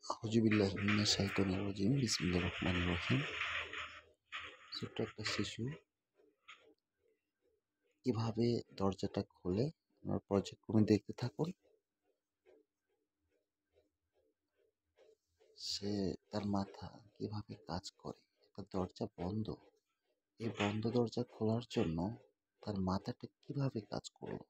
আউযুবিল্লাহি মিনাশ শাইতানির রাজিম। বিসমিল্লাহির রহমানির রহিম। ছোট্ট একটা শিশু কিভাবে দরজাটা খোলে আপনারা পর্যায়ক্রমে দেখতে থাকুন। সে তার মাথা কিভাবে কাজ করে। একটা দরজা বন্ধ, এই বন্ধ দরজা খোলার জন্য তার মাথাটা কিভাবে কাজ করলো।